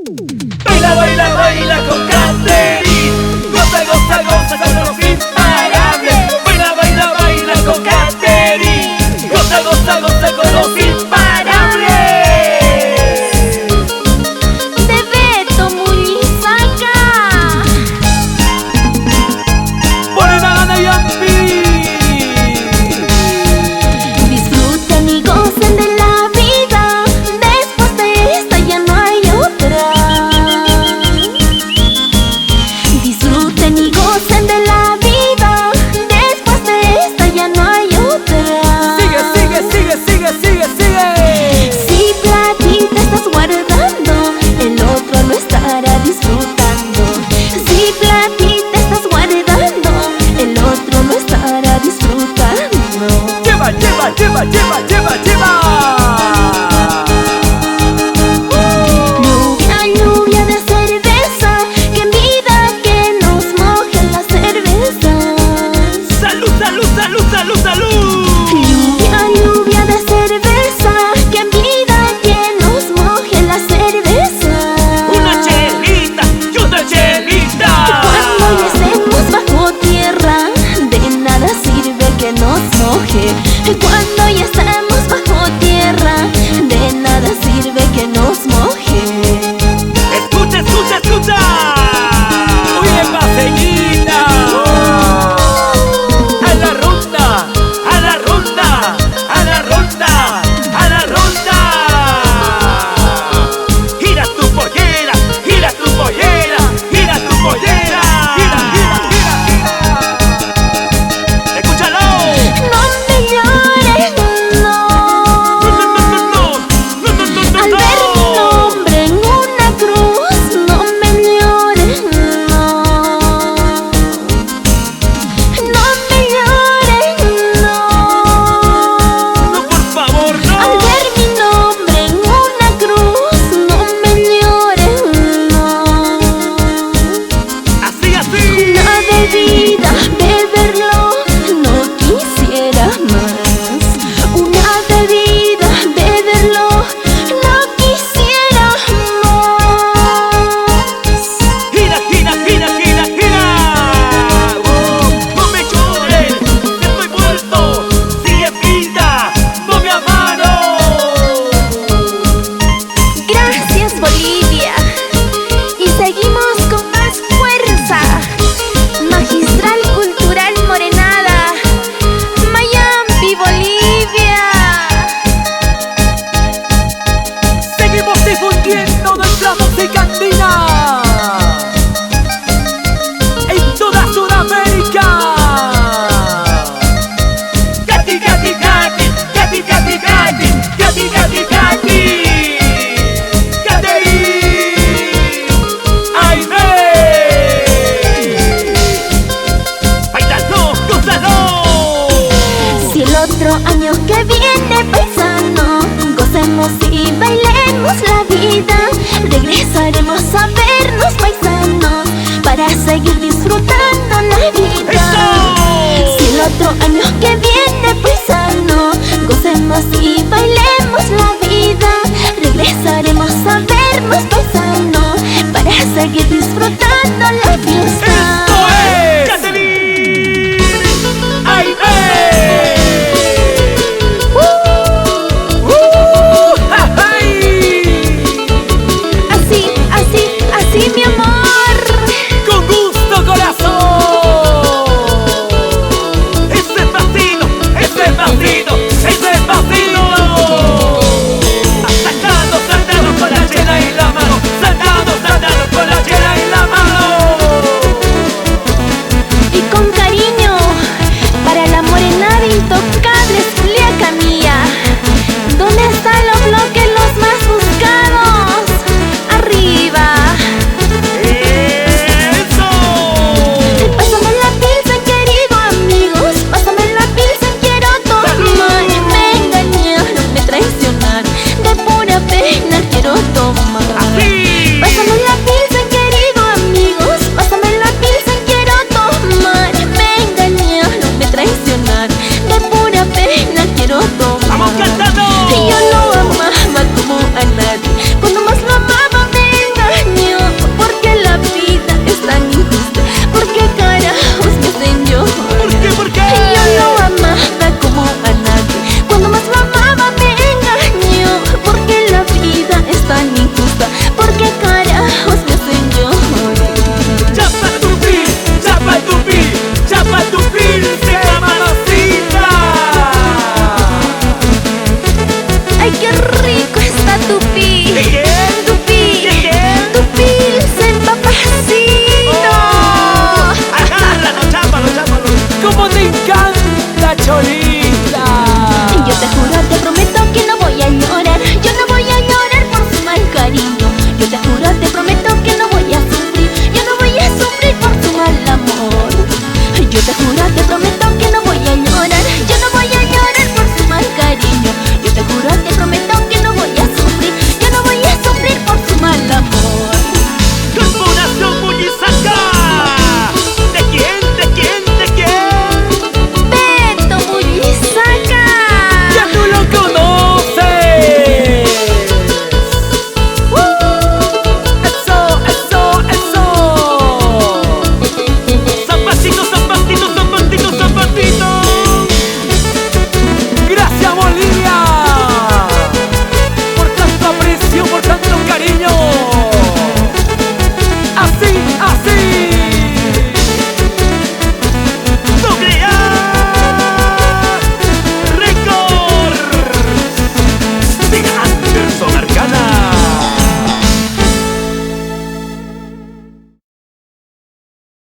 Baila, baila, baila con Katherine. Goza, goza, goza con los imparables. Baila, baila, baila con Katherine. Goza, goza, goza con los imparables. De Beto Muñizaga. Morena, Gana y Ampi. Disfruten y gocen de la vida. Después de esta ya no hay otra. Disfruten y gocen de la vida. Después de esta ya no hay otra. Sigue, sigue, sigue, sigue, sigue, sigue. Si platita estás guardando, el otro lo estará disfrutando. Si platita estás guardando, el otro lo estará disfrutando. Lleva, lleva, lleva, lleva, lleva, lleva. Lluvia, lluvia de cerveza, que vida que nos moje la cerveza. Salud, salud, salud, salud, salud. Lluvia, lluvia de cerveza, que vida que nos moje la cerveza. Una chelita y otra chelita. Cuando ya estemos bajo tierra, de nada sirve que nos moje. Cuando ya estamos bajo tierra, de nada sirve que nos moje. Escucha, escucha, escucha. Oye, paseñita. A la ronda, a la ronda, a la ronda, a la ronda. Gira tu pollera, gira tu pollera, gira tu pollera. Gira, gira, gira, gira. Escúchalo. No me llores, no. Al ver mi nombre en una cruz, no me llores, no. No me llores, no. No, por favor, no. Al ver mi nombre en una cruz, no me llores, no. Así, así. Una bebida, beberlo, no quisiera más. Una bebida, beberlo, no quisiera más. Gira, gira, gira, gira, gira. No me llores, estoy muerto. Sigue vida, no me amaro. Gracias, Bolivia. Y seguimos con más fuerza. Magistral Cultural Morenada, Mayampi, Bolivia. Seguimos difundiendo nuestra música andina en toda Sudamérica. Cati, cati, cati, cati, cati, cati, cati, cati, cati. Katherine, ay, ve. Bailalo, gózalo. Si el otro año que viene, paisano, gocemos y bailemos la vida. Regresaremos a vernos, paisanos, para seguir disfrutando la vida. ¡Eso! Si el otro año que viene, paisano, gocemos y bailemos la vida. Regresaremos a vernos, paisano, para seguir disfrutando la fiesta. ¡Esto es Katherine! ¡Ay, Así, así, así, mi amor. ¡Con gusto, corazón! ¡Ese pasito, ese pasito, ese pasito! Saltando, saltando con la chela en la mano. Saltando, saltando con la chela en la mano. Y con cariño para la morenada intocable Juliaca mía. ¿Dónde están los bloques los más buscados? Arriba. ¡Eso! Pásame la pilsen, querido amigos. Pásame la pilsen, quiero tomar. Me engañaron, me traicionaron. De pura pena quiero tomar.